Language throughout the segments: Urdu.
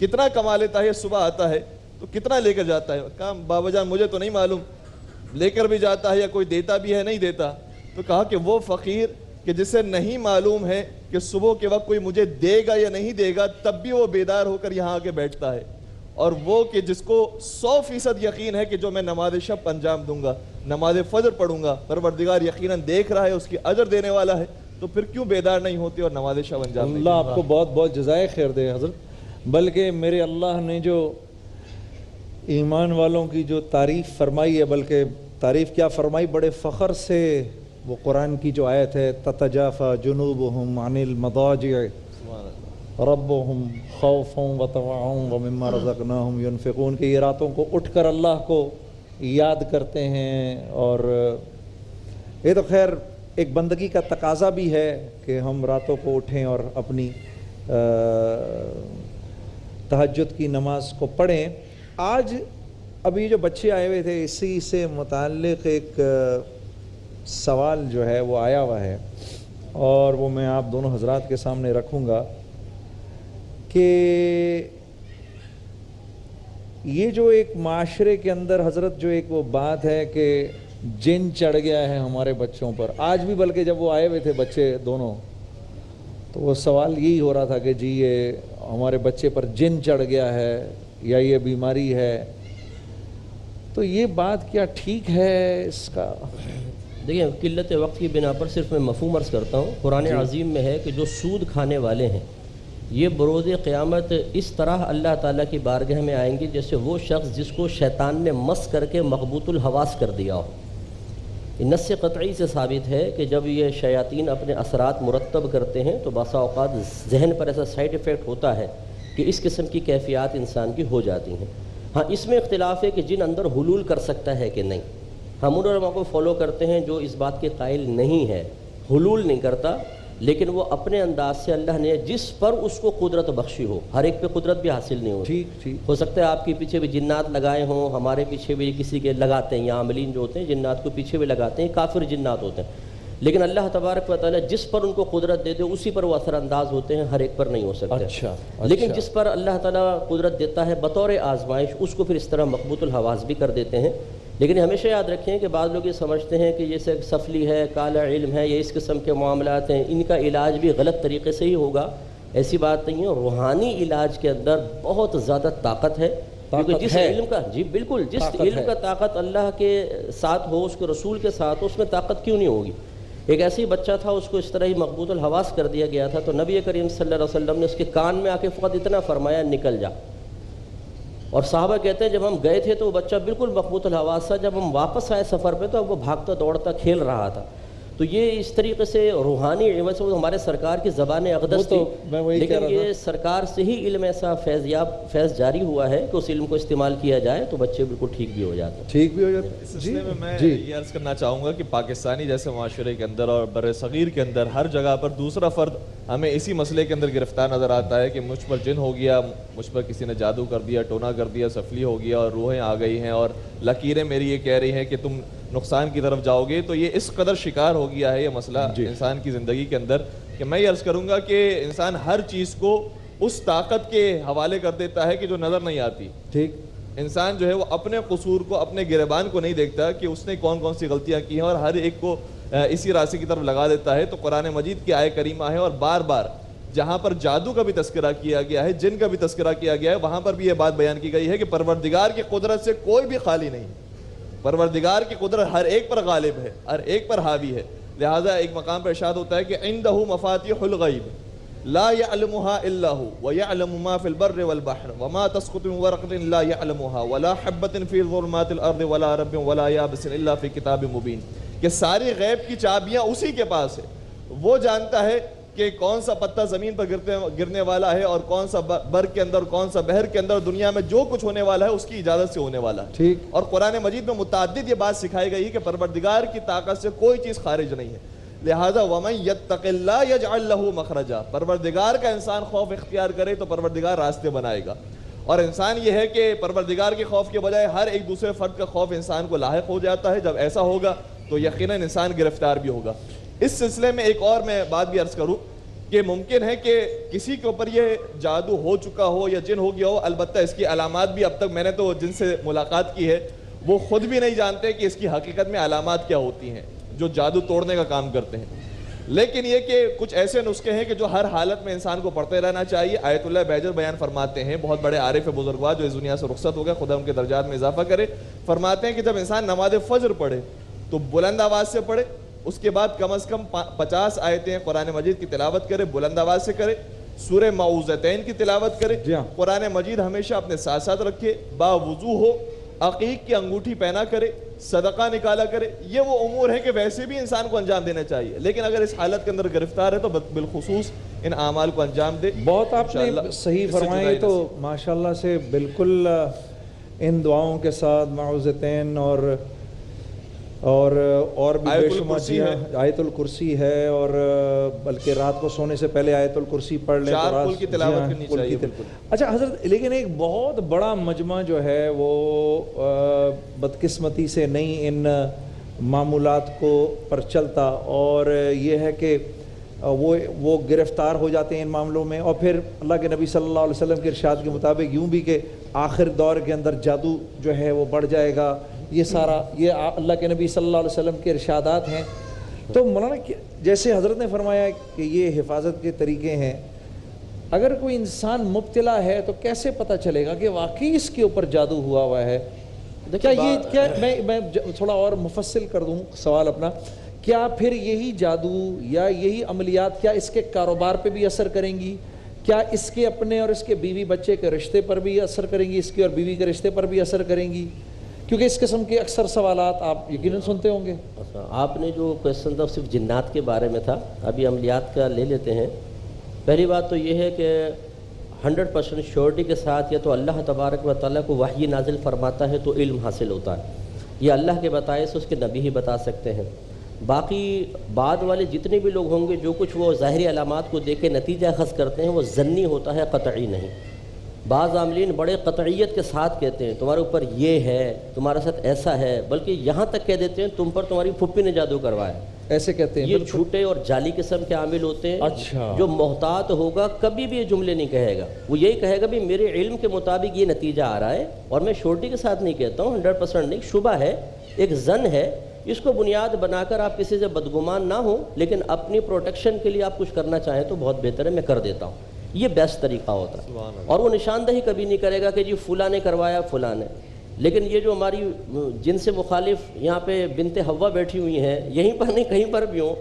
کتنا کما لیتا ہے, صبح آتا ہے تو کتنا لے کر جاتا ہے؟ کہا بابا جان مجھے تو نہیں معلوم, لے کر بھی جاتا ہے یا کوئی دیتا بھی ہے نہیں دیتا. تو کہا کہ وہ فقیر کہ جسے نہیں معلوم ہے کہ صبح کے وقت کوئی مجھے دے گا یا نہیں دے گا, تب بھی وہ بیدار ہو کر یہاں آ کے بیٹھتا ہے, اور وہ کہ جس کو 100% یقین ہے کہ جو میں نماز شب انجام دوں گا, نماز فجر پڑھوں گا, پروردگار یقیناً دیکھ رہا ہے, اس کی اجر دینے والا ہے, تو پھر کیوں بیدار نہیں ہوتے اور نماز شب انجام دیں؟ اللہ آپ کو بہت بہت جزائے خیر دے حضرت. بلکہ میرے اللہ نے جو ایمان والوں کی جو تعریف فرمائی ہے, بلکہ تعریف کیا فرمائی, بڑے فخر سے. وہ قرآن کی جو آیت ہے تتجافى جنوبهم عن المضاجع ربهم خوفا وطمعا ومما رزقناهم ينفقون, کہ یہ راتوں کو اٹھ کر اللہ کو یاد کرتے ہیں. اور یہ تو خیر ایک بندگی کا تقاضا بھی ہے کہ ہم راتوں کو اٹھیں اور اپنی تہجد کی نماز کو پڑھیں. آج ابھی جو بچے آئے ہوئے تھے, اسی سے متعلق ایک سوال جو ہے وہ آیا ہوا ہے, اور وہ میں آپ دونوں حضرات کے سامنے رکھوں گا کہ یہ جو ایک معاشرے کے اندر حضرت جو ایک وہ بات ہے کہ جن چڑھ گیا ہے ہمارے بچوں پر. آج بھی بلکہ جب وہ آئے ہوئے تھے بچے دونوں, تو وہ سوال یہی ہو رہا تھا کہ جی یہ ہمارے بچے پر جن چڑھ گیا ہے یا یہ بیماری ہے. تو یہ بات کیا ٹھیک ہے اس کا؟ دیکھیں, قلت وقت کی بنا پر صرف میں مفہوم عرض کرتا ہوں. قرآن عظیم میں ہے کہ جو سود کھانے والے ہیں یہ بروز قیامت اس طرح اللہ تعالیٰ کی بارگاہ میں آئیں گے جیسے وہ شخص جس کو شیطان نے مس کر کے مغبوط الحواس کر دیا ہو. نص قطعی سے ثابت ہے کہ جب یہ شیاطین اپنے اثرات مرتب کرتے ہیں تو بعض اوقات ذہن پر ایسا سائیڈ ایفیکٹ ہوتا ہے کہ اس قسم کی کیفیات انسان کی ہو جاتی ہیں. ہاں, اس میں اختلاف ہے کہ جن اندر حلول کر سکتا ہے کہ نہیں. ہم ان علماء کو فالو کرتے ہیں جو اس بات کے قائل نہیں ہے, حلول نہیں کرتا, لیکن وہ اپنے انداز سے اللہ نے جس پر اس کو قدرت بخشی ہو, ہر ایک پہ قدرت بھی حاصل نہیں ہوتی. ہو سکتا ہے آپ کے پیچھے بھی جنات لگائے ہوں, ہمارے پیچھے بھی کسی کے لگاتے ہیں, یا عاملین جو ہوتے ہیں جنات کو پیچھے بھی لگاتے ہیں, کافر جنات ہوتے ہیں, لیکن اللہ تبارک و تعالیٰ جس پر ان کو قدرت دے دے اسی پر وہ اثر انداز ہوتے ہیں, ہر ایک پر نہیں ہو سکتے. لیکن جس پر اللہ تعالیٰ قدرت دیتا ہے بطور آزمائش, اس کو پھر اس طرح مغبوط الحواس بھی کر دیتے ہیں. لیکن ہمیشہ یاد رکھیں کہ بعض لوگ یہ سمجھتے ہیں کہ جیسے سفلی ہے, کالا علم ہے, یا اس قسم کے معاملات ہیں, ان کا علاج بھی غلط طریقے سے ہی ہوگا. ایسی بات نہیں ہے. روحانی علاج کے اندر بہت زیادہ طاقت ہے, کیونکہ جس علم کا, جی بالکل, جس علم کا طاقت اللہ کے ساتھ ہو, اس کے رسول کے ساتھ ہو, اس میں طاقت کیوں نہیں ہوگی؟ ایک ایسے ہی بچہ تھا, اس کو اس طرح ہی مغبوط الحواس کر دیا گیا تھا, تو نبی کریم صلی اللہ علیہ وسلم نے اس کے کان میں آ کے فقط اتنا فرمایا, نکل جا. اور صحابہ کہتے ہیں جب ہم گئے تھے تو وہ بچہ بالکل مغبوط الحواس تھا, جب ہم واپس آئے سفر پہ تو وہ بھاگتا دوڑتا کھیل رہا تھا. تو یہ اس طریقے سے روحانی علم سے ہمارے سرکار کی زبان اقدس تھی, لیکن یہ سرکار سے ہی علم ایسا فیض جاری ہوا ہے کہ اس علم کو استعمال کیا جائے تو بچے بالکل ٹھیک بھی ہو جاتے ہیں. ٹھیک بھی ہو جاتے. اس سلسلے میں میں یہ عرض کرنا چاہوں گا کہ پاکستانی جیسے معاشرے کے اندر اور بر صغیر کے اندر ہر جگہ پر دوسرا فرد ہمیں اسی مسئلے کے اندر گرفتار نظر آتا ہے کہ مجھ پر جن ہو گیا, مجھ پر کسی نے جادو کر دیا, ٹونا کر دیا, سفلی ہو گیا, اور روحیں آ گئی ہیں اور لکیریں میری یہ کہہ رہی ہیں کہ تم نقصان کی طرف جاؤ گے. تو یہ اس قدر شکار ہو گیا ہے یہ مسئلہ انسان کی زندگی کے اندر کہ میں یہ عرض کروں گا کہ انسان ہر چیز کو اس طاقت کے حوالے کر دیتا ہے کہ جو نظر نہیں آتی. ٹھیک, انسان جو ہے وہ اپنے قصور کو, اپنے گریبان کو نہیں دیکھتا کہ اس نے کون کون سی غلطیاں کی ہیں, اور ہر ایک کو اسی راستے کی طرف لگا دیتا ہے. تو قرآن مجید کی آیت کریمہ ہے, اور بار بار جہاں پر جادو کا بھی تذکرہ کیا گیا ہے, جن کا بھی تذکرہ کیا گیا ہے, وہاں پر بھی یہ بات بیان کی گئی ہے کہ پروردگار کی قدرت سے کوئی بھی خالی نہیں. پروردگار کی قدرت ہر ایک پر غالب ہے, ہر ایک پر حاوی ہے. لہٰذا ایک مقام پر ارشاد ہوتا ہے کہ عندہ مفاتیح الغیب لا يعلمها الا هو ويعلم ما في البر والبحر وما تسقط من ورقة لا يعلمها ولا حبة في ظلمات الارض ولا رطب ولا يابس الا في كتاب مبين. کہ ساری غیب کی چابیاں اسی کے پاس ہے. وہ جانتا ہے کہ کون سا پتا زمین پر گرنے والا ہے, اور کون سا بر کے اندر, کون سا بحر کے اندر, دنیا میں جو کچھ ہونے والا ہے اس کی اجازت سے ہونے والا ہے. ٹھیک. اور قرآن مجید میں متعدد یہ بات سکھائی گئی کہ پروردگار کی طاقت سے کوئی چیز خارج نہیں ہے. لہذا وَمَن يَتَّقِ اللَّهَ يَجْعَلْ لَهُ مَخْرَجًا, پروردگار کا انسان خوف اختیار کرے تو پروردگار راستے بنائے گا. اور انسان یہ ہے کہ پروردگار کے خوف کے بجائے ہر ایک دوسرے فرد کا خوف انسان کو لاحق ہو جاتا ہے. جب ایسا ہوگا تو یقیناً انسان گرفتار بھی ہوگا. اس سلسلے میں ایک اور میں بات بھی عرض کروں کہ ممکن ہے کہ کسی کے اوپر یہ جادو ہو چکا ہو یا جن ہو گیا ہو. البتہ اس کی علامات بھی اب تک میں نے تو جن سے ملاقات کی ہے وہ خود بھی نہیں جانتے کہ اس کی حقیقت میں علامات کیا ہوتی ہیں جو جادو توڑنے کا کام کرتے ہیں. لیکن یہ کہ کچھ ایسے نسخے ہیں کہ جو ہر حالت میں انسان کو پڑھتے رہنا چاہیے. آیت اللہ بیجر بیان فرماتے ہیں, بہت بڑے عارف بزرگوار جو اس دنیا سے رخصت ہو گئے, خدا ان کے درجات میں اضافہ کرے, فرماتے ہیں کہ جب انسان نماز فجر پڑھے تو بلند آواز سے پڑھے, اس کے بعد کم از کم 50 آیتیں قرآن مجید کی تلاوت کرے, بلند آواز سے کرے, سورہ معوذتین کی تلاوت کرے, قرآن مجید ہمیشہ اپنے ساتھ ساتھ رکھے, باوضو ہو, عقیق کی انگوٹھی پہنا کرے, صدقہ نکالا کرے. یہ وہ امور ہے کہ ویسے بھی انسان کو انجام دینا چاہیے, لیکن اگر اس حالت کے اندر گرفتار ہے تو بالخصوص ان اعمال کو انجام دے. بہت آپ نے صحیح فرمایا. تو ماشاءاللہ سے بالکل ان دعاؤں کے ساتھ معوذتین اور بھی بے شمار آیت الکرسی ہے, اور بلکہ رات کو سونے سے پہلے آیت الکرسی پڑھ لیں, 4 کل کی تلاوت کرنی چاہیے. اچھا حضرت, لیکن ایک بہت بڑا مجمع جو ہے وہ بدقسمتی سے نہیں ان معمولات کو پر چلتا, اور یہ ہے کہ وہ گرفتار ہو جاتے ہیں ان معاملوں میں, اور پھر اللہ کے نبی صلی اللہ علیہ وسلم کے ارشاد کے مطابق یوں بھی کہ آخر دور کے اندر جادو جو ہے وہ بڑھ جائے گا. یہ سارا یہ اللہ کے نبی صلی اللہ علیہ وسلم کے ارشادات ہیں. تو مولانا جیسے حضرت نے فرمایا کہ یہ حفاظت کے طریقے ہیں, اگر کوئی انسان مبتلا ہے تو کیسے پتہ چلے گا کہ واقعی اس کے اوپر جادو ہوا ہے؟ کیا میں تھوڑا اور مفصل کر دوں سوال اپنا, کیا پھر یہی جادو یا یہی عملیات کیا اس کے کاروبار پہ بھی اثر کریں گی؟ کیا اس کے اپنے اور اس کے بیوی بچے کے رشتے پر بھی اثر کریں گی؟ اس کے اور بیوی کے رشتے پر بھی اثر کریں گی؟ کیونکہ اس قسم کے اکثر سوالات آپ یقیناً سنتے ہوں گے. آپ نے جو کویسچن تھا صرف جنات کے بارے میں تھا, ابھی عملیات کا لے لیتے ہیں. پہلی بات تو یہ ہے کہ 100% شیورٹی کے ساتھ یا تو اللہ تبارک و تعالیٰ کو وحی نازل فرماتا ہے تو علم حاصل ہوتا ہے, یہ اللہ کے بتائے سے اس کے نبی ہی بتا سکتے ہیں. باقی بعد والے جتنے بھی لوگ ہوں گے جو کچھ وہ ظاہری علامات کو دیکھ کے نتیجہ اخذ کرتے ہیں وہ ظنی ہوتا ہے, قطعی نہیں. بعض عاملین بڑے قطعیت کے ساتھ کہتے ہیں تمہارے اوپر یہ ہے, تمہارے ساتھ ایسا ہے, بلکہ یہاں تک کہہ دیتے ہیں تم پر تمہاری پھپھی نے جادو کروایا, ایسے کہتے ہیں. یہ جھوٹے اور جعلی قسم کے عامل ہوتے ہیں. اچھا. جو محتاط ہوگا کبھی بھی یہ جملے نہیں کہے گا, وہ یہی کہے گا بھی میرے علم کے مطابق یہ نتیجہ آ رہا ہے, اور میں شورٹی کے ساتھ نہیں کہتا ہوں, 100% نہیں, شبہ ہے, ایک ظن ہے, اس کو بنیاد بنا کر آپ کسی سے بدگمان نہ ہوں, لیکن اپنی پروٹیکشن کے لیے آپ کچھ کرنا چاہیں تو بہت بہتر ہے, میں کر دیتا ہوں. یہ بیسٹ طریقہ ہوتا ہے, اور وہ نشاندہی کبھی نہیں کرے گا کہ جی فلاں نے کروایا فلاں نے. لیکن یہ جو ہماری جن سے مخالف یہاں پہ بنت حوا بیٹھی ہوئی ہیں, یہیں پر نہیں کہیں پر بھی ہوں,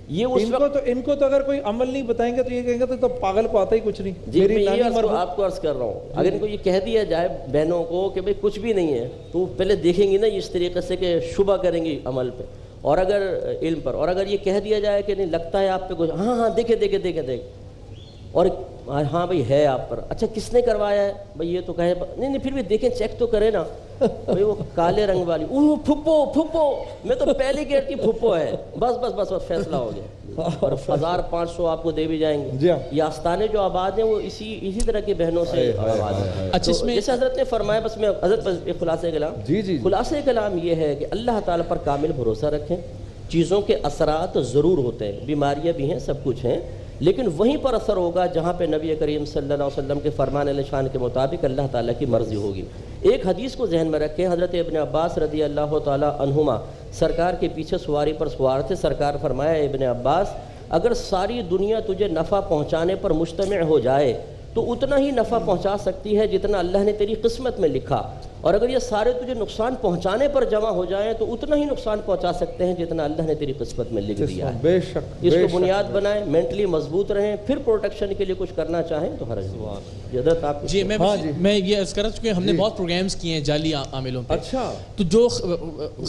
یہ اس وقت ان کو تو اگر کوئی عمل نہیں بتائیں گے تو یہ کہیں گے تو پاگل کو آتا ہی کچھ نہیں. جی میں یہ آپ کو عرض کر رہا ہوں, اگر ان کو یہ کہہ دیا جائے بہنوں کو کہ بھئی کچھ بھی نہیں ہے, تو پہلے دیکھیں گی نا اس طریقے سے کہ شبہ کریں گی عمل پہ اور اگر علم پر, اور اگر یہ کہہ دیا جائے کہ نہیں لگتا ہے آپ پہ کچھ, ہاں دیکھے اور ہاں بھئی ہے آپ پر, اچھا کس نے کروایا ہے بھئی, یہ تو کہے نہیں پھر بھی دیکھیں چیک تو کرے نا بھئی, وہ کالے رنگ والی پھپھو, میں تو پہلے کہتی پھپھو ہے, بس فیصلہ ہو گیا, اور 1500 آپ کو دے بھی جائیں گے. یہ آستانے جو آباد ہیں وہ اسی طرح کی بہنوں سے آباد ہیں. جیسے حضرت نے فرمایا, بس میں حضرت پر ایک خلاصہ کلام یہ ہے کہ اللہ تعالیٰ پر کامل بھروسہ رکھیں. چیزوں کے اثرات ضرور ہوتے ہیں, بیماریاں بھی ہیں, سب کچھ ہیں, لیکن وہیں پر اثر ہوگا جہاں پہ نبی کریم صلی اللہ علیہ وسلم کے فرمان علیہ شان کے مطابق اللہ تعالیٰ کی مرضی ہوگی. ایک حدیث کو ذہن میں رکھیں, حضرت ابن عباس رضی اللہ تعالیٰ عنہما سرکار کے پیچھے سواری پر سوار تھے. سرکار فرمایا, ابن عباس اگر ساری دنیا تجھے نفع پہنچانے پر مجتمع ہو جائے تو اتنا ہی نفع پہنچا سکتی ہے جتنا اللہ نے تیری قسمت میں لکھا, اور اگر یہ سارے تجھے نقصان پہنچانے پر جمع ہو جائیں تو اتنا ہی نقصان پہنچا سکتے ہیں جتنا اللہ نے تیری قسمت میں لکھ دیا ہے. بے شک اس کو بنیاد بنائیں, مینٹلی مضبوط رہیں, پھر پروٹیکشن کے لیے کچھ کرنا چاہیں تو حرج نہیں. حضرت آپ جی میں یہ عرض کر رہا ہوں کہ ہم نے بہت پروگرامز کیے ہیں جعلی عاملوں پہ. اچھا. تو جو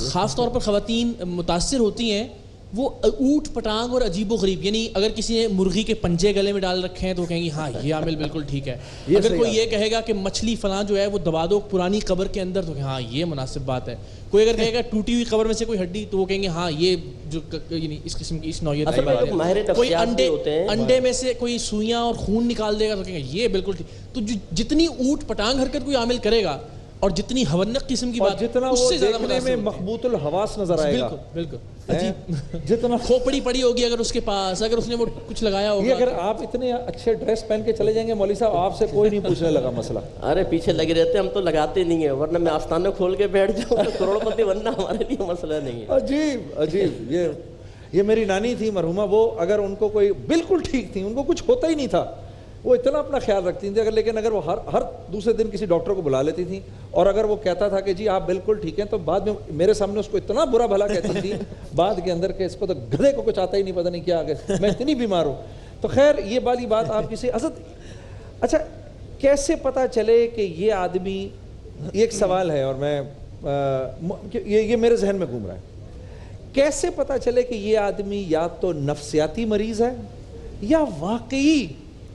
خاص طور پر خواتین متاثر ہوتی ہیں وہ اوٹ پٹانگ اور عجیب و غریب, یعنی اگر کسی نے مرغی کے پنجے گلے میں ڈال رکھے ہیں تو کہیں گی ہاں یہ عامل بالکل ٹھیک ہے. اگر کوئی یہ کہے گا کہ مچھلی فلاں جو ہے وہ دبا دو پرانی قبر کے اندر تو ہاں یہ مناسب بات ہے. کوئی اگر کہے گا ٹوٹی ہوئی قبر میں سے کوئی ہڈی تو وہ کہیں گے ہاں یہ جو یعنی اس قسم کی اس نوعیت کی بات ہے. کوئی انڈے میں سے کوئی سوئیاں اور خون نکال دے گا تو کہیں گے یہ بالکل ٹھیک. تو جتنی اوٹ پٹانگ حرکت کوئی عامل کرے گا اور جتنی ہونق قسم کی اور بات جتنا اس وہ سے زیادہ دیکھنے متاثر میں ہوتے ہیں. مخبوط الحواس نظر آئے گا. بالکل بالکل عجیب. جتنا کھوپڑی پڑی ہوگی اگر اس کے پاس, اگر اس نے وہ کچھ لگایا یہ ہوگا. اگر آپ اتنے اچھے ڈریس پہن کے چلے جائیں گے مولوی صاحب, آپ سے کوئی نہیں پوچھنے لگا مسئلہ. ارے پیچھے لگے رہتے ہم تو لگاتے نہیں ہیں, ورنہ میں آستانہ کھول کے بیٹھ جاؤں تو کروڑ پتی بننا ہمارے لیے مسئلہ نہیں ہے. عجیب عجیب. یہ میری نانی تھی مرحومہ, وہ اگر ان کو کوئی بالکل ٹھیک تھی, ان کو کچھ ہوتا ہی نہیں تھا, وہ اتنا اپنا خیال رکھتی تھیں. لیکن اگر وہ ہر دوسرے دن کسی ڈاکٹر کو بلا لیتی تھیں, اور اگر وہ کہتا تھا کہ جی آپ بالکل ٹھیک ہیں, تو بعد میں میرے سامنے اس کو اتنا برا بھلا کہتی تھی بعد کے اندر کہ اس کو تو گدھے کو کچھ آتا ہی نہیں, پتہ نہیں کیا آگے, میں اتنی بیمار ہوں. تو خیر یہ والی بات آپ کسی حضرت. اچھا کیسے پتہ چلے کہ یہ آدمی, یہ ایک سوال ہے اور میں یہ میرے ذہن میں گھوم رہا ہے, کیسے پتہ چلے کہ یہ آدمی یا تو نفسیاتی مریض ہے یا واقعی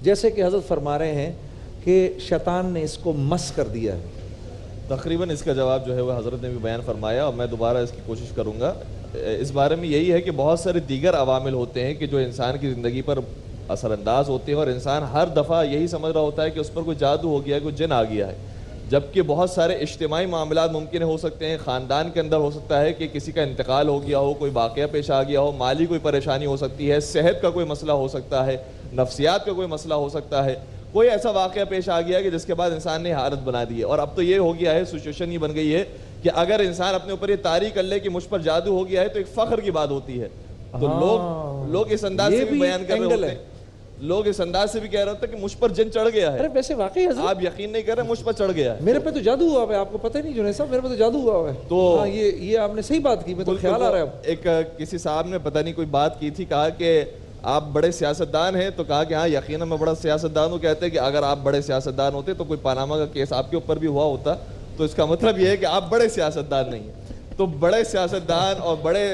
جیسے کہ حضرت فرما رہے ہیں کہ شیطان نے اس کو مس کر دیا ہے؟ تقریباً اس کا جواب جو ہے وہ حضرت نے بھی بیان فرمایا, اور میں دوبارہ اس کی کوشش کروں گا. اس بارے میں یہی ہے کہ بہت سارے دیگر عوامل ہوتے ہیں کہ جو انسان کی زندگی پر اثر انداز ہوتے ہیں, اور انسان ہر دفعہ یہی سمجھ رہا ہوتا ہے کہ اس پر کوئی جادو ہو گیا ہے, کوئی جن آ گیا ہے, جبکہ بہت سارے اجتماعی معاملات ممکن ہو سکتے ہیں. خاندان کے اندر ہو سکتا ہے کہ کسی کا انتقال ہو گیا ہو, کوئی واقعہ پیش آ گیا ہو, مالی کوئی پریشانی ہو سکتی ہے, صحت کا کوئی مسئلہ ہو سکتا ہے, نفسیات کا کوئی مسئلہ ہو سکتا ہے, کوئی ایسا واقعہ پیش آ گیا ہے کہ جس کے بعد انسان نے حالت بنا دی ہے. اور اب تو یہ ہو گیا ہے, سچویشن یہ بن گئی ہے کہ اگر انسان اپنے اوپر یہ طاری کر لے کہ مجھ پر جادو ہو گیا ہے تو ایک فخر کی بات ہوتی ہے. تو لوگ اس انداز سے بھی بیان کر رہے ہوتے ہیں, لوگ اس انداز سے بھی کہہ رہے ہوتے ہیں کہ مجھ پر جن چڑھ گیا ہے. ارے ویسے واقعی آپ یقین نہیں کر رہے, مجھ پر چڑھ گیا ہے. میرے پہ تو جادو ہوا ہے, آپ کو پتہ نہیں جنید صاحب, میرے پہ تو جادو ہوا ہے. تو یہ آپ نے صحیح بات کی, میں تو خیال آ رہا ہے. ایک کسی صاحب نے پتہ نہیں کوئی بات کی تھی, کہا کہ آپ بڑے سیاستدان ہیں, تو کہا کہ ہاں یقیناً میں بڑا سیاستدان ہوں. کہتے ہیں کہ اگر آپ بڑے سیاستدان ہوتے تو کوئی پاناما کا کیس آپ کے اوپر بھی ہوا ہوتا, تو اس کا مطلب یہ ہے کہ آپ بڑے سیاستدان نہیں ہیں. تو بڑے سیاستدان اور بڑے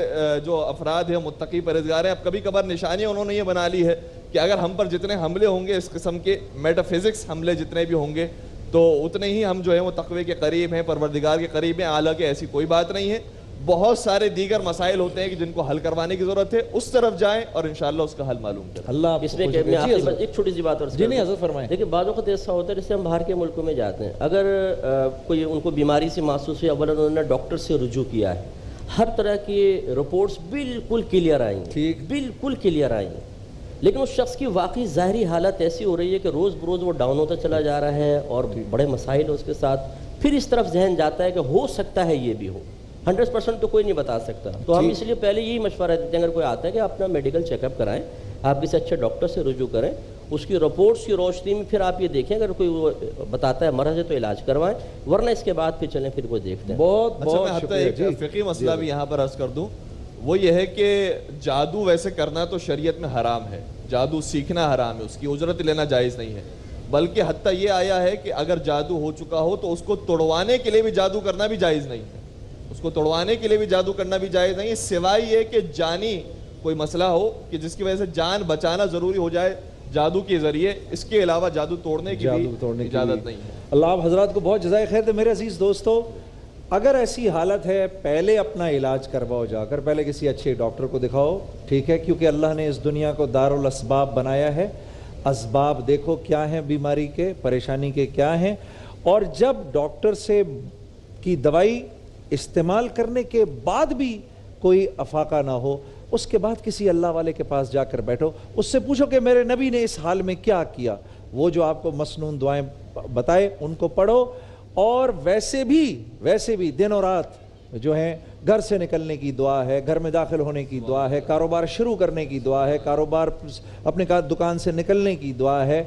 جو افراد ہیں, متقی پرہیزگار ہیں, اب کبھی کبھار نشانیاں انہوں نے یہ بنا لی ہے کہ اگر ہم پر جتنے حملے ہوں گے اس قسم کے میٹا فزکس حملے جتنے بھی ہوں گے, تو اتنے ہی ہم جو ہیں وہ تقوی کے قریب ہیں, پروردگار کے قریب ہیں. حالانکہ ایسی کوئی بات نہیں ہے, بہت سارے دیگر مسائل ہوتے ہیں کہ جن کو حل کروانے کی ضرورت ہے, اس طرف جائیں اور انشاءاللہ اس کا حل معلوم کریں. اللہ اس میں ایک چھوٹی سی بات اور جی نہیں حضرت فرمائیں. دیکھیں بعض اوقات ایسا ہوتا ہے جیسے ہم باہر کے ملکوں میں جاتے ہیں, اگر کوئی ان کو بیماری سے محسوس ہے, اولا انہوں نے ڈاکٹر سے رجوع کیا ہے, ہر طرح کی رپورٹس بالکل کلیئر آئی ہیں, بالکل کلیئر آئی ہیں, لیکن اس شخص کی واقعی ظاہری حالت ایسی ہو رہی ہے کہ روز بروز وہ ڈاؤن ہوتا چلا جا رہا ہے اور بڑے مسائل اس کے ساتھ. پھر اس طرف ذہن جاتا ہے کہ ہو سکتا ہے یہ بھی ہو, 100% تو کوئی نہیں بتا سکتا. تو ہم اس لیے پہلے یہی مشورہ دیتے ہیں, اگر کوئی آتا ہے کہ آپ اپنا میڈیکل چیک اپ کرائیں, آپ کسی اچھے ڈاکٹر سے رجوع کریں, اس کی رپورٹس کی روشنی میں پھر آپ یہ دیکھیں, اگر کوئی وہ بتاتا ہے مرض ہے تو علاج کوائیں, ورنہ اس کے بعد پھر چلیں, پھر کوئی دیکھتے ہیں. بہت اچھا میں حتیٰ ایک فقہی مسئلہ بھی یہاں پر عرض کر دوں, وہ یہ ہے کہ جادو ویسے کرنا تو شریعت میں حرام ہے, جادو سیکھنا حرام ہے, اس کی اجرت لینا جائز نہیں ہے. بلکہ حتیٰ یہ آیا ہے کہ اگر جادو ہو چکا ہو تو اس کو توڑوانے کے لیے بھی جادو کرنا بھی جائز نہیں ہے, اس کو توڑوانے کے لیے بھی جادو کرنا بھی جائز نہیں ہے, سوائے یہ کہ جانی کوئی مسئلہ ہو کہ جس کی وجہ سے جان بچانا ضروری ہو جائے جادو کے ذریعے, اس کے علاوہ جادو توڑنے کی بھی اجازت نہیں ہے. اللہ آپ حضرات کو بہت جزائے خیر دے. میرے عزیز دوستو, اگر ایسی حالت ہے پہلے اپنا علاج کرواؤ, جا کر پہلے کسی اچھے ڈاکٹر کو دکھاؤ, ٹھیک ہے, کیونکہ اللہ نے اس دنیا کو دارالاسباب بنایا ہے. اسباب دیکھو کیا ہیں بیماری کے, پریشانی کے کیا ہیں, اور جب ڈاکٹر سے کی دوائی استعمال کرنے کے بعد بھی کوئی افاقہ نہ ہو, اس کے بعد کسی اللہ والے کے پاس جا کر بیٹھو, اس سے پوچھو کہ میرے نبی نے اس حال میں کیا کیا, وہ جو آپ کو مسنون دعائیں بتائے ان کو پڑھو. اور ویسے بھی دن اور رات جو ہیں گھر سے نکلنے کی دعا ہے, گھر میں داخل ہونے کی دعا ہے, کاروبار شروع کرنے کی دعا ہے, کاروبار اپنے دکان سے نکلنے کی دعا ہے,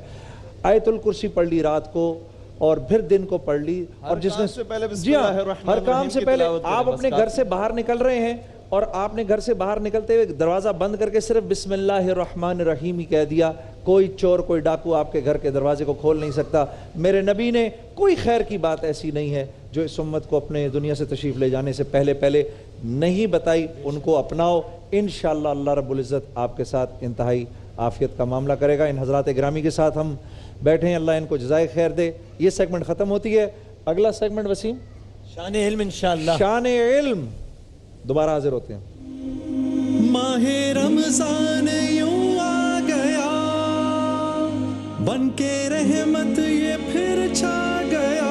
آیت الکرسی پڑھ لی رات کو اور پھر دن کو پڑھ لی. اور جس نے جی ہاں ہر کام سے پہلے آپ اپنے گھر سے باہر نکل رہے ہیں اور آپ نے گھر سے باہر نکلتے ہوئے دروازہ بند کر کے صرف بسم اللہ الرحمن الرحیم ہی کہہ دیا, کوئی چور کوئی ڈاکو آپ کے گھر کے دروازے کو کھول نہیں سکتا. میرے نبی نے کوئی خیر کی بات ایسی نہیں ہے جو اس امت کو اپنے دنیا سے تشریف لے جانے سے پہلے نہیں بتائی, ان کو اپناؤ. انشاءاللہ اللہ رب العزت آپ کے ساتھ انتہائی عافیت کا معاملہ کرے گا. ان حضرات گرامی کے ساتھ ہم بیٹھے ہیں, اللہ ان کو جزائے خیر دے. یہ سیگمنٹ ختم ہوتی ہے, اگلا سیگمنٹ وسیم شان علم انشاءاللہ, شان علم, دوبارہ حاضر ہوتے ہیں. ماہ رمضان یوں آ گیا, بن کے رحمت یہ پھر چھا گیا,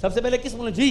سب سے پہلے کس ملک؟ جی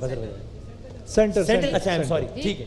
بزر بجایا سینٹر سینٹر. اچھا سوری ٹھیک ہے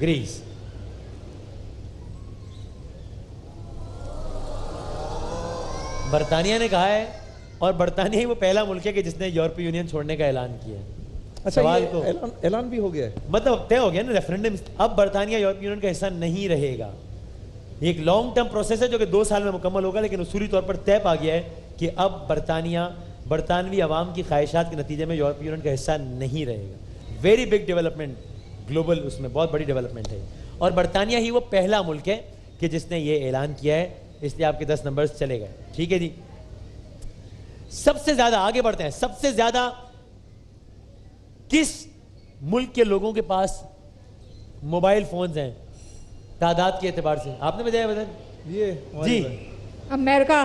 گریس. برطانیہ نے کہا ہے اور برطانیہ ہی وہ پہلا ملک ہے کہ جس نے یورپی یونین چھوڑنے کا اعلان کیا ہے. اچھا سوال یہ کو اعلان بھی ہو گیا ہے. مطلب طے ہو گیا نا ریفرنڈم. اب برطانیہ یورپی یونین کا حصہ نہیں رہے گا. یہ ایک لانگ ٹرم پروسیس ہے جو کہ 2 سال میں مکمل ہوگا, لیکن اصولی طور پر طے پا گیا ہے کہ اب برطانوی عوام کی خواہشات کے نتیجے میں یورپی یونین کا حصہ نہیں رہے گا. ویری بگ ڈیولپمنٹ گلوبل, اس میں بہت بڑی ڈیولپمنٹ ہے. اور برطانیہ ہی وہ پہلا ملک ہے کہ جس نے یہ اعلان کیا ہے, اس لیے آپ کے 10 نمبرز چلے گئے. ٹھیک ہے جی. سب سے زیادہ آگے بڑھتے ہیں, سب سے زیادہ کس ملک کے لوگوں کے پاس موبائل فونز ہیں تعداد کے اعتبار سے؟ آپ نے بتایا بتائیں. یہ جی امریکہ.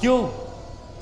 کیوں؟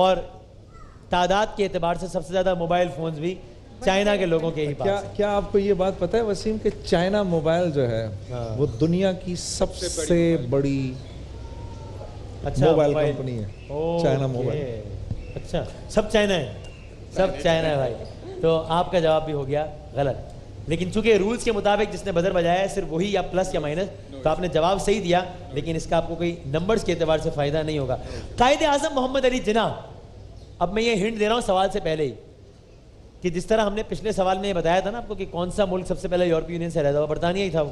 اور تعداد کے اعتبار سے سب سے زیادہ موبائل فونز بھی چائنا کے لوگوں کے ہی پاس ہیں. کیا آپ کو یہ بات پتہ ہے وسیم کہ چائنا موبائل جو ہے وہ دنیا کی سب سے بڑی اچھا موبائل کمپنی ہے. China mobile. اچھا سب چائنا ہے, سب چائنا ہے بھائی. تو آپ کا جواب بھی ہو گیا غلط, لیکن چونکہ رولز کے مطابق جس نے بزر بجایا ہے صرف وہی, یا پلس یا مائنس, تو آپ نے جواب صحیح دیا, لیکن اس کا آپ کو کوئی نمبرز کے اعتبار سے فائدہ نہیں ہوگا. قائد اعظم محمد علی جناح, اب میں یہ ہنٹ دے رہا ہوں سوال سے پہلے ہی کہ جس طرح ہم نے پچھلے سوال میں یہ بتایا تھا نا آپ کو کہ کون سا ملک سب سے پہلے یورپی یونین سے علیحدہ ہوا, برطانیہ ہی تھا وہ.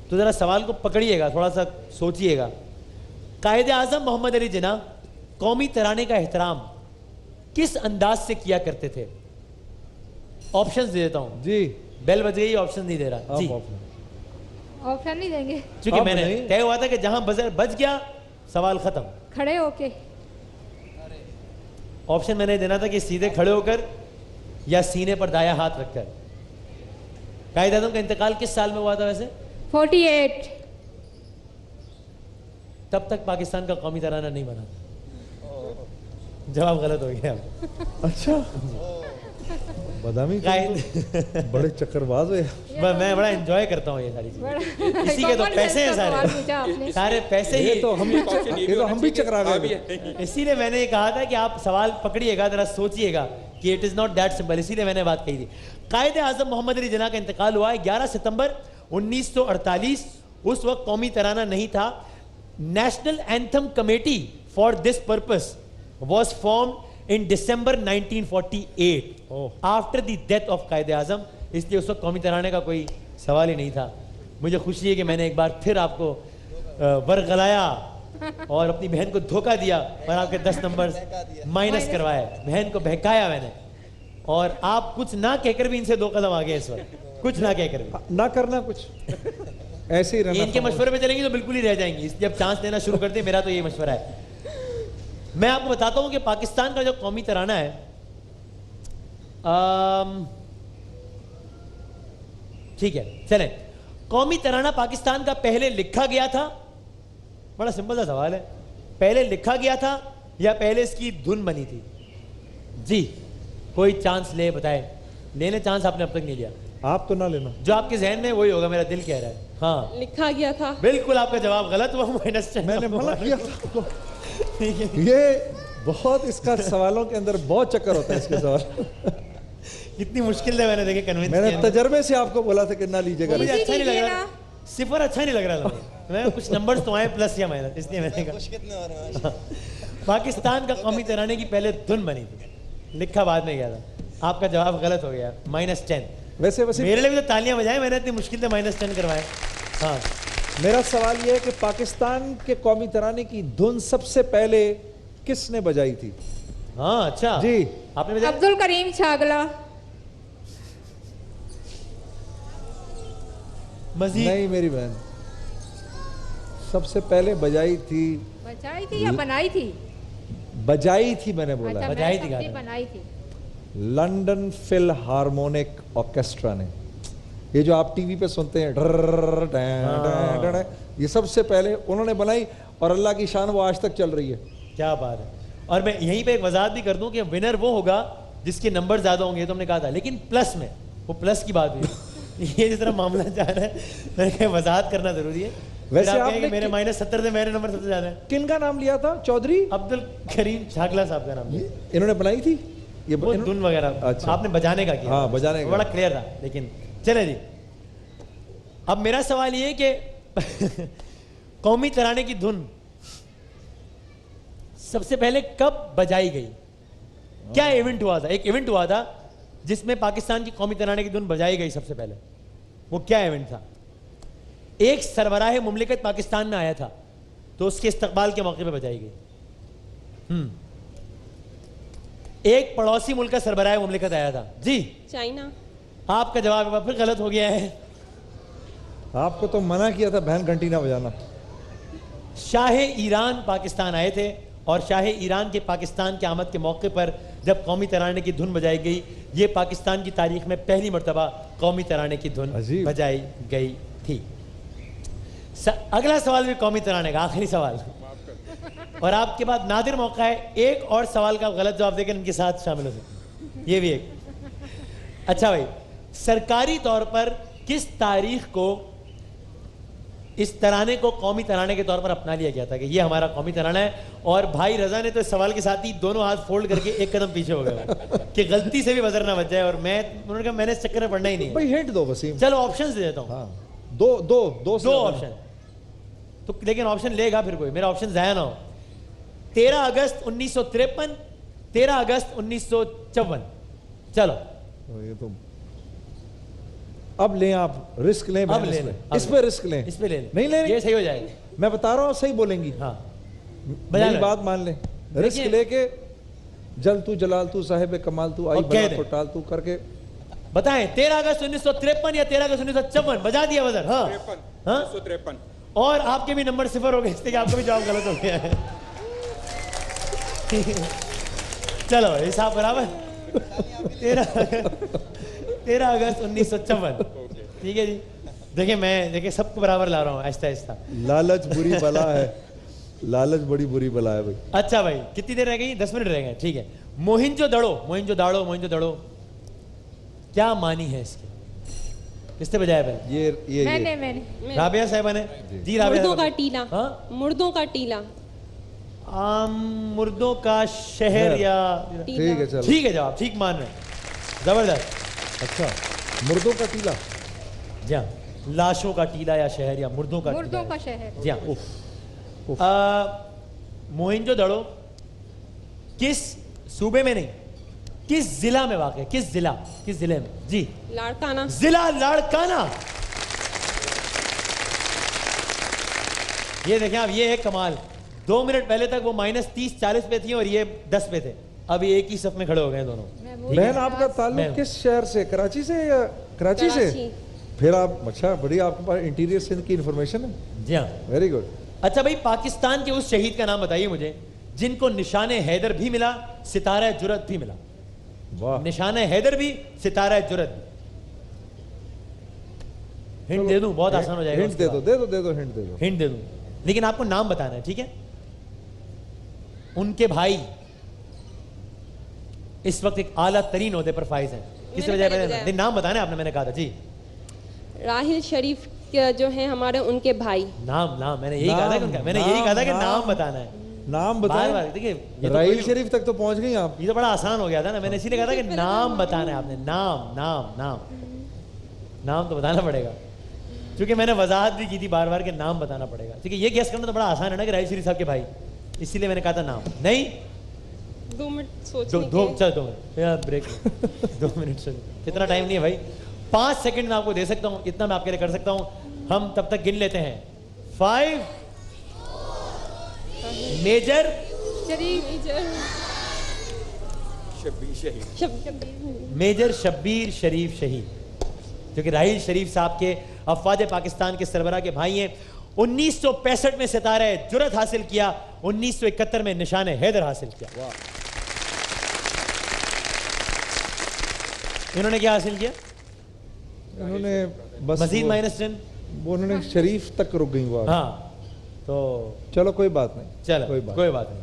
تو ذرا سوال کو پکڑیے گا, تھوڑا سا سوچئے گا. قائد اعظم محمد علی جناح قومی ترانے کا احترام کس انداز سے کیا کرتے تھے؟ آپشنز دے دیتا ہوں. جی بیل بج گئی, آپشن نہیں دے رہا. جی آپشن نہیں دیں گے. چونکہ میں نے طے ہوا تھا کہ جہاں بزر بج گیا سوال ختم. کھڑے ہو کے. آپشن میں نے دینا تھا کہ سیدھے کھڑے ہو کر یا سینے پر دایا ہاتھ رکھ کر. قائد اعظم کا انتقال کس سال میں ہوا تھا ویسے؟ 48. تب تک پاکستان کا قومی ترانہ نہیں بنا. جواب غلط ہو گیا. اچھا بادامی بڑے چکر باز ہوئے. میں بڑا انجوائے کرتا ہوں یہ ساری چیزیں. اسی کے تو پیسے ہیں سارے, سارے پیسے ہی. تو ہم بھی چکرا گئے. اسی لیے میں نے یہ کہا تھا کہ آپ سوال پکڑیے گا, ذرا سوچئے گا کہ it is not that simple. اسی لیے میں نے بات کہی تھی. قائد اعظم محمد علی جناح کا انتقال ہوا ہے 11 ستمبر 1948. اس وقت قومی ترانہ نہیں تھا. National anthem committee for this purpose was formed in December 1948 after the death of Quaid Azam. اس لیے اس وقت قومی ترانے کا کوئی سوال ہی نہیں تھا. مجھے خوشی ہے کہ میں نے ایک بار پھر آپ کو ورغلایا اور اپنی بہن کو دھوکہ دیا اور آپ کے 10 نمبر مائنس کروائے. بہن کو بہکایا میں نے, اور آپ کچھ نہ کہہ کر بھی ان سے 2 قدم آگے اس وقت, کچھ نہ کہہ کر بھی. نہ کرنا کچھ, ایسے ہی رہنا. ان کے مشورے پہ چلیں گی تو بالکل ہی رہ جائیں گی, اس لیے اب چانس دینا شروع کر دیں. میرا تو یہ مشورہ ہے. میں آپ کو بتاتا ہوں کہ پاکستان کا جو قومی ترانہ ہے ٹھیک ہے چلیں, قومی ترانہ پاکستان کا پہلے لکھا گیا تھا, بڑا سمپل سا سوال ہے, پہلے لکھا گیا تھا یا پہلے اس کی دھن بنی تھی؟ جی کوئی چانس لے, بتائے. لینے چانس آپ نے اب تک نہیں لیا. آپ تو نہ لینا, جو آپ کے ذہن میں وہی ہوگا, میرا دل کہہ رہا ہے. ہاں لکھا گیا تھا. بالکل آپ کا جواب غلط ہوا. میں نے منع کیا تھا. یہ بہت اس کا سوالوں کے اندر بہت چکر ہوتا ہے اس کے سوال. کتنی مشکل ہے, میں نے دیکھے کنوینس میں نے تجربے سے آپ کو بولا تھا کہ نہ لیجیے گا. مجھے اچھا نہیں لگ رہا, صفر اچھا نہیں لگ رہا تھا. میں کچھ نمبرز تو آئے پلس یا مائنس, اس لیے میں نے کہا. پاکستان کا قومی ترانے کی پہلے دھن بنی تھی, لکھا بعد میں گیا تھا. آپ کا جواب غلط ہو گیا, -10. ویسے میرے لیے بھی تو تالیاں بجائیں, میں نے اتنی مشکل سے -10 کروائے. ہاں میرا سوال یہ ہے کہ پاکستان کے قومی ترانے کی دھن سب سے پہلے کس نے بجائی تھی؟ ہاں اچھا جی آپ نے عبد الکریم چھاگلا. مزید نہیں میری بہن, سب سے پہلے بجائی تھی. بچائی تھی یا بنائی تھی؟ بجائی تھی میں نے بولا. اچھا بجائی تھی, میں بنائی تھی. لنڈن فل ہارمونک آرکیسٹرا نے. یہ جو آپ ٹی وی پہ سنتے ہیں یہ سب سے پہلے انہوں نے بنائی, اور اللہ کی شان وہ آج تک چل رہی ہے. کیا بات ہے. اور میں یہیں پہ ایک وضاحت بھی کر دوں کہ ونر وہ ہوگا جس کے نمبر زیادہ ہوں گے تو ہم نے کہا تھا, لیکن پلس میں, وہ پلس کی بات ہوئی. یہ جس طرح معاملہ جا رہا ہے میں نے کہا وضاحت کرنا ضروری ہے. ویسے آپ کہیں کہ میرے -70 تھے, میرے نمبر سب سے زیادہ ہیں. کن کا نام لیا تھا؟ چودھری عبد الکریم چھاگلا صاحب کا نام لیا. انہوں نے بنائی تھی یہ وہ دھن وغیرہ آپ نے بجانے کا کیا. ہاں بجانے کا بڑا کلیئر تھا. لیکن چلے جی, اب میرا سوال یہ ہے کہ قومی ترانے کی دھن سب سے پہلے کب بجائی گئی؟ کیا ایونٹ ہوا تھا؟ ایک ایونٹ ہوا تھا جس میں پاکستان کی قومی ترانے کی دھن بجائی گئی سب سے پہلے. وہ کیا ایونٹ تھا؟ ایک سربراہ مملکت پاکستان میں آیا تھا تو اس کے استقبال کے موقع پہ بجائی گئی. ایک پڑوسی ملک کا سربراہ مملکت آیا تھا. جی چائنا. آپ کا جواب پھر غلط ہو گیا ہے. آپ کو تو منع کیا تھا بہن گھنٹی نہ بجانا. شاہ ایران پاکستان آئے تھے اور شاہ ایران کے پاکستان کے آمد کے موقع پر جب قومی ترانے کی دھن بجائی گئی, یہ پاکستان کی تاریخ میں پہلی مرتبہ قومی ترانے کی دھن بجائی گئی تھی. اگلا سوال بھی قومی ترانے کا, آخری سوال, اور آپ کے بعد نادر موقع ہے ایک اور سوال کا غلط جواب دے کر ان کے ساتھ شامل ہو سکتے. یہ بھی ایک. اچھا بھائی, سرکاری طور پر کس تاریخ کو اس ترانے کو قومی ترانے کے طور پر اپنا لیا گیا تھا کہ یہ ہمارا قومی ترانہ ہے؟ اور بھائی رضا نے تو اس سوال کے ساتھ ہی دونوں ہاتھ فولڈ کر کے ایک قدم پیچھے ہو گئے کہ غلطی سے بھی وزر نہ بچ جائے. اور انہوں نے کہا میں نے اس چکر میں پڑھنا ہی نہیں. بھائی ہنٹ دو وسیم. چلو آپشنز دے دیتا ہوں. دو آپشن تو, لیکن آپشن لے گا پھر کوئی, میرا آپشن ضائع نہ ہو. 13 اگست 1953, 13 اگست 1954. چلو یہ تو اب لیں, آپ رسک لیں, اس پہ رسک لیں, اس پہ لیں. نہیں لیں, یہ صحیح ہو جائے گا. میں بتا رہا ہوں صحیح بولیں گی. ہاں میری بات مان لیں, رسک لے کے جل تو جلال تو صاحب کمال تو آئی بلا کو ٹال تو کر کے بتائیں 13 اگست 1953 یا 13 اگست 1954. بجا دیا وزر. ہاں 1953. اور آپ کے بھی نمبر 0 ہو گئے, اس لیے کہ آپ کا بھی جواب غلط ہو گیا ہے. چلو حساب برابر. 13 اگست 1954. ٹھیک ہے جی. دیکھیں سب کو برابر لا رہا ہوں آہستہ آہستہ. لالچ بری بلا ہے, لالچ بڑی بری بلا ہے بھائی. اچھا بھائی کتنی دیر رہ گئی؟ 10 منٹ رہ گئے. ٹھیک ہے. موہنجو دڑو کیا معنی ہے اس کے؟ کس نے بجایا پہلے؟ میں نے رابعہ صاحبہ نے. جی رابعہ. مردوں کا ٹیلا. مردوں کا ٹیلا. مردوں کا شہر یا ٹھیک ہے. چلو ٹھیک ہے, جواب ٹھیک مان رہے ہیں, زبردست. اچھا مردوں کا ٹیلا. جی ہاں, لاشوں کا ٹیلا یا شہر یا مردوں کا شہر. جی ہاں. موہنجو دڑو کس صوبے میں نہیں, کس ضلع میں واقع ہے؟ کس ضلع میں؟ جی لاڑکانہ. ضلع لاڑکانہ. یہ دیکھیں آپ, یہ ہے کمال. 2 منٹ پہلے تک وہ -30-40 پہ تھی اور یہ 10 پہ تھے. اب ایک ہی صف میں کھڑے ہو گئے دونوں. بہن آپ کا تعلق کس شہر سے؟ کراچی سے یا کراچی سے؟ پھر آپ اچھا بڑی آپ کے پاس انٹیریئر سندھ کی انفارمیشن ہے. جی ہاں ویری گڈ. اچھا بھائی پاکستان کے اس شہید کا نام بتائیے مجھے جن کو نشان حیدر بھی ملا, ستارہ جرأت بھی ملا. نشان حیدر بھی, ستارہ جرأت بھی. ہنٹ دے دوں؟ بہت آسان ہو جائے گا. ہنٹ دے دو. لیکن آپ کو نام بتانا ہے. ٹھیک ہے. ان کے بھائی اس وقت ایک اعلیٰ ترین عہدے پر فائز ہیں. کس وجہ پہ نام بتانا ہے آپ نے؟ میں نے کہا تھا. جی راحل شریف جو ہیں ہمارے, ان کے بھائی. نام میں نے یہی کہا تھا, میں نے یہی کہا تھا کہ نام بتانا ہے. نام بتائیں. دیکھیے راحل شریف تک تو پہنچ گئی آپ. یہ تو بڑا آسان ہو گیا تھا نا, میں نے اسی لیے کہا تھا کہ نام بتانا ہے آپ نے. نام تو بتانا پڑے گا کیونکہ میں نے وضاحت بھی کی تھی بار بار کہ نام بتانا پڑے گا. ٹھیک ہے. یہ گیس کرنا تو بڑا آسان ہے نا کہ راحل شریف صاحب کے بھائی, اسی لیے میں نے کہا تھا نام. نہیں 2 منٹ سوچنے کے. 2 منٹ بریک. 2 منٹ کتنا ٹائم نہیں ہے بھائی, 5 سیکنڈ میں آپ کو دے سکتا ہوں, اتنا میں آپ کے لیے کر سکتا ہوں. ہم تب تک گن لیتے ہیں. 5 میجر شبیر شریف شہید, جو کہ راحیل شریف صاحب کے افواج پاکستان کے سربراہ کے بھائی ہیں. 1965 میں ستارہ جرأت حاصل کیا, 1971 میں نشان حیدر حاصل کیا. انہوں نے کیا حاصل کیا؟ انہوں نے بس مزید -10. وہ انہوں نے شریف تک رک گئی وہ. ہاں تو چلو کوئی بات نہیں. چلو کوئی بات نہیں.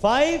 5,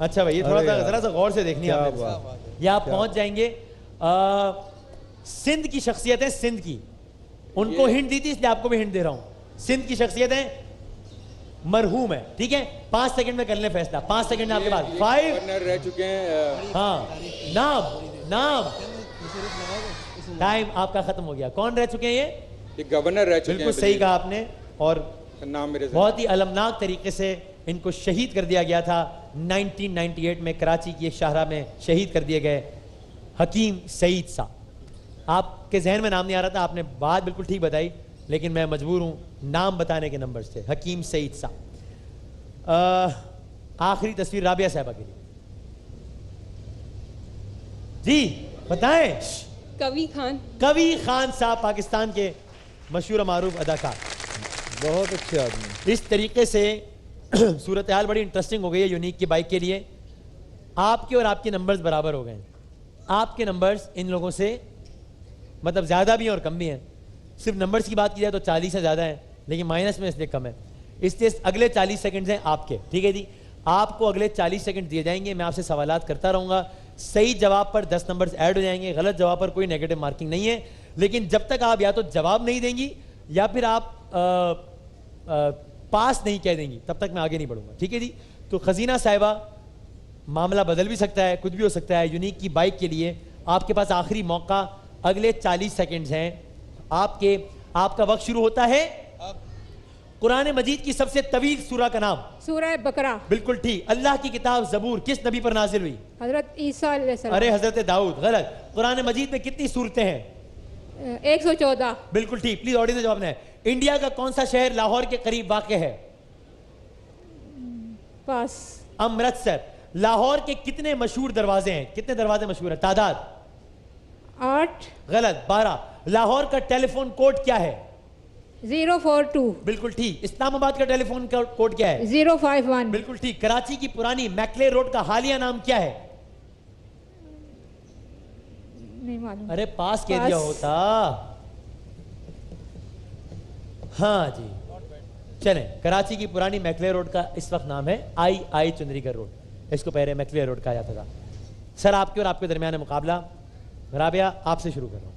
اچھا بھائی یہ تھوڑا سا ذرا سا غور سے دیکھنی ہے آپ نے. یہ آپ پہنچ جائیں گے. سندھ کی شخصیت ہے, سندھ کی, ان کو ہنٹ دی تھی اس لیے آپ کو بھی ہنٹ دے رہا ہوں. سندھ کی شخصیت ہے, مرحوم ہے, ٹھیک ہے. 5 سیکنڈ میں کر لیں فیصلہ, 5 سیکنڈ میں آپ کے پاس. 5 رہ چکے ہیں. ہاں نام ٹائم آپ کا ختم ہو گیا. کون رہ چکے ہیں یہ گورنر رہ چکے ہیں. بالکل صحیح کہا آپ نے. اور نام میرے بہت ہی المناک طریقے سے ان کو شہید کر دیا گیا تھا 1998 میں کراچی کی ایک شاہراہ میں شہید کر دیے گئے حکیم سعید صاحب. آپ کے ذہن میں نام نہیں آ رہا تھا, آپ ne بات بالکل ٹھیک بتائی, لیکن میں مجبور ہوں نام بتانے کے نمبر سے. حکیم سعید صاحب. آخری تصویر رابعہ صاحبہ کے لیے. جی بتائیں. کوی خان. کوی خان صاحب پاکستان کے مشہور و معروف اداکار, بہت اچھے آدمی. اس طریقے سے صورتحال بڑی انٹرسٹنگ ہو گئی ہے یونیک کی بائک کے لیے. آپ کے اور آپ کے نمبرز برابر ہو گئے ہیں. آپ کے نمبرز ان لوگوں سے مطلب زیادہ بھی ہیں اور کم بھی ہیں. صرف نمبرز کی بات کی جائے تو 40 سے زیادہ ہیں, لیکن مائنس میں اس لیے کم ہے. اس لیے اگلے 40 سیکنڈز ہیں آپ کے, ٹھیک ہے جی. آپ کو اگلے 40 سیکنڈ دیے جائیں گے, میں آپ سے سوالات کرتا رہوں گا. صحیح جواب پر 10 نمبرز ایڈ ہو جائیں گے, غلط جواب پر کوئی نیگیٹو مارکنگ نہیں ہے. لیکن جب تک آپ یا تو جواب نہیں دیں گی یا پھر آپ پاس نہیں کہہ دیں گی تب تک میں آگے نہیں بڑھوں گا, ٹھیک ہے جی. تو خزینہ صاحبہ معاملہ بدل بھی سکتا ہے, کچھ بھی ہو سکتا ہے. یونیک کی بائک کے لیے آپ کے پاس آخری موقع, اگلے 40 سیکنڈز ہیں آپ کا وقت شروع ہوتا ہے. قرآن مجید کی سب سے طویل سورہ کا نام. سورہ بقرہ. بالکل ٹھیک. اللہ کی کتاب زبور کس نبی پر نازل ہوئی؟ حضرت عیسیٰ علیہ السلام. ارے حضرت داؤد. غلط. قرآن مجید میں کتنی سورتیں ہیں؟ 114. بالکل ٹھیک. پلیز آڈینس سے جواب دیں. انڈیا کا کون سا شہر لاہور کے قریب واقع ہے؟ پاس. امرتسر. لاہور کے کتنے مشہور دروازے ہیں؟ کتنے دروازے مشہور ہیں؟ تعداد 8. غلط. 12. لاہور کا ٹیلی فون کوڈ کیا ہے؟ 042. بالکل ٹھیک. اسلام آباد کا ٹیلی فون کوڈ کیا ہے؟ 051. بالکل ٹھیک. کراچی کی پرانی میکلے روڈ کا حالیہ نام کیا ہے؟ نہیں معلوم. ارے پاس کہہ دیا ہوتا. ہاں جی چلیں. کراچی کی پرانی میکلے روڈ کا اس وقت نام ہے آئی چندری گڑھ روڈ. اس کو پہلے میکلے روڈ کہا جاتا تھا. سر آپ کے اور آپ کے درمیان مقابلہ. رابعہ آپ سے شروع کر رہا ہوں,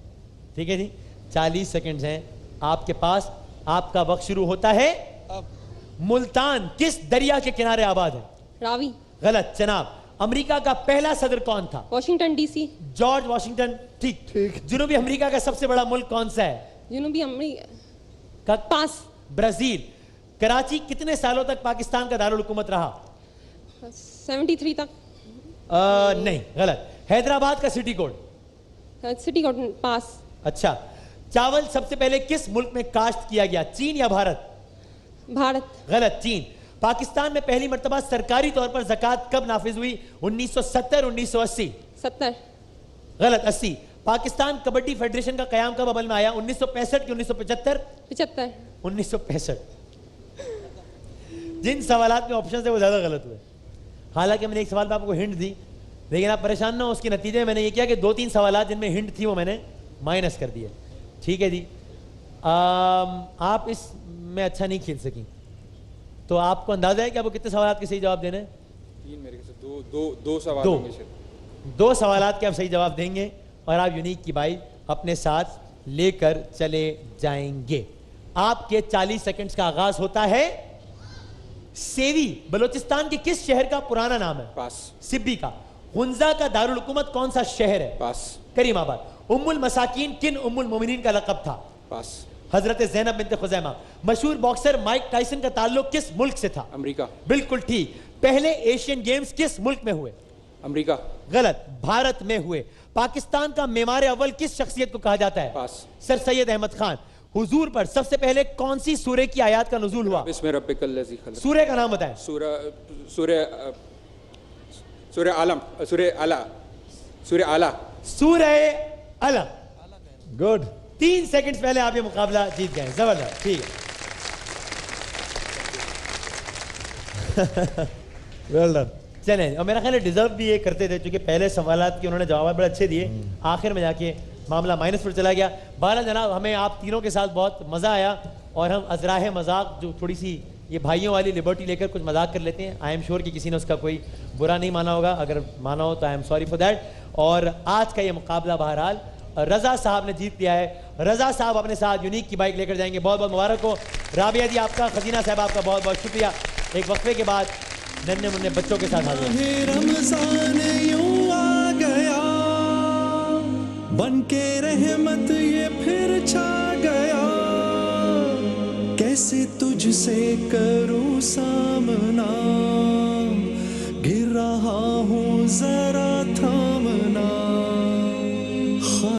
ٹھیک ہے جی. 40 سیکنڈز ہیں آپ کے پاس. آپ کا وقت شروع ہوتا ہے. ملتان کس دریا کے کنارے آباد ہے؟ راوی. غلط. جناب امریکہ کا پہلا صدر کون تھا؟ Washington D C. George Washington. ٹھیک. جنوبی امریکہ کا سب سے بڑا ملک کون سا ہے؟ جنوبی امریکہ. پاس. برازیل. کراچی کتنے سالوں تک پاکستان کا دارالحکومت رہا؟ 73 تک. نہیں غلط. حیدرآباد کا city code? City code. Pass. اچھا. چاول سب سے پہلے کس ملک میں کاشت کیا گیا؟ چین یا بھارت؟ بھارت. غلط. چین. پاکستان میں پہلی مرتبہ سرکاری طور پر زکوٰۃ کب نافذ ہوئی؟ 1970 1980؟ 70. غلط. 80. پاکستان کبڈی فیڈریشن کا قیام کب عمل میں آیا؟ 1965 کہ 1975؟ 75. 1965. جن سوالات میں آپشن تھے وہ زیادہ غلط ہوئے. حالانکہ میں نے ایک سوال پہ آپ کو ہنٹ دی, لیکن آپ پریشان نہ ہو. اس کے نتیجے میں میں نے یہ کیا کہ 2-3 سوالات جن میں ہنٹ تھی وہ میں نے مائنس کر دیے, ٹھیک ہے جی. آپ اس میں اچھا نہیں کھیل سکیں, تو آپ کو اندازہ ہے کہ آپ کو کتنے سوالات کے صحیح جواب دینے ہیں؟ 3 میرے سے 2 سوال ہوں گے. 2 سوالات کے آپ صحیح جواب دیں گے اور آپ یونیک کی بائک اپنے ساتھ لے کر چلے جائیں گے. آپ کے 40 سیکنڈز کا آغاز ہوتا ہے. سیوی بلوچستان کے کس شہر کا پرانا نام ہے؟ پاس. سبی کا. حنزہ کا دارالحکومت کون سا شہر ہے؟ پاس. کریم آباد. ام المساکین کن ام المومنین کا لقب تھا؟ پاس. حضرت زینب بنت خزیمہ. مشہور باکسر مائک ٹائسن کا تعلق کس ملک سے تھا؟ امریکہ. بالکل ٹھیک. پہلے ایشین گیمز کس ملک میں ہوئے؟ امریکہ. غلط. بھارت میں ہوئے. پاکستان کا معمار اول کس شخصیت کو کہا جاتا ہے؟ پاس. سر سید احمد خان. حضور پر سب سے پہلے کون سی سورہ کی آیات کا نزول ہوا؟ بسم ربک الذی خلق. سورہ کا نام بتائیں. سورہ عالم. سورہ علم. گڈ. 3 سیکنڈز پہلے آپ یہ مقابلہ جیت گئے. زبردست. ٹھیک ہے. Well done. چلیں. اور میرا خیال ہے ڈیزرو بھی یہ کرتے تھے, چونکہ پہلے سوالات کے انہوں نے جوابات بڑے اچھے دیے, آخر میں جا کے معاملہ مائنس پر چلا گیا. بہرحال جناب ہمیں آپ تینوں کے ساتھ بہت مزہ آیا, اور ہم ازراہ مذاق جو تھوڑی سی یہ بھائیوں والی لبرٹی لے کر کچھ مذاق کر لیتے ہیں. آئی ایم شیور کہ کسی نے اس کا کوئی برا نہیں مانا ہوگا, اگر مانا ہو تو I am sorry for that. اور آج کا یہ مقابلہ بہرحال رضا صاحب نے جیت لیا ہے. رضا صاحب اپنے ساتھ یونیک کی بائک لے کر جائیں گے. بہت بہت مبارک ہو. رابعہ جی آپ کا, خزینہ صاحب آپ کا بہت بہت شکریہ. ایک وقفے کے بعد ننھے منھے بچوں کے ساتھ حاضر ہیں. رمضان یوں آ گیا بن کے رحمت یہ پھر چھا گیا, کیسے تجھ سے کروں سامنا, گر رہا ہوں ذرا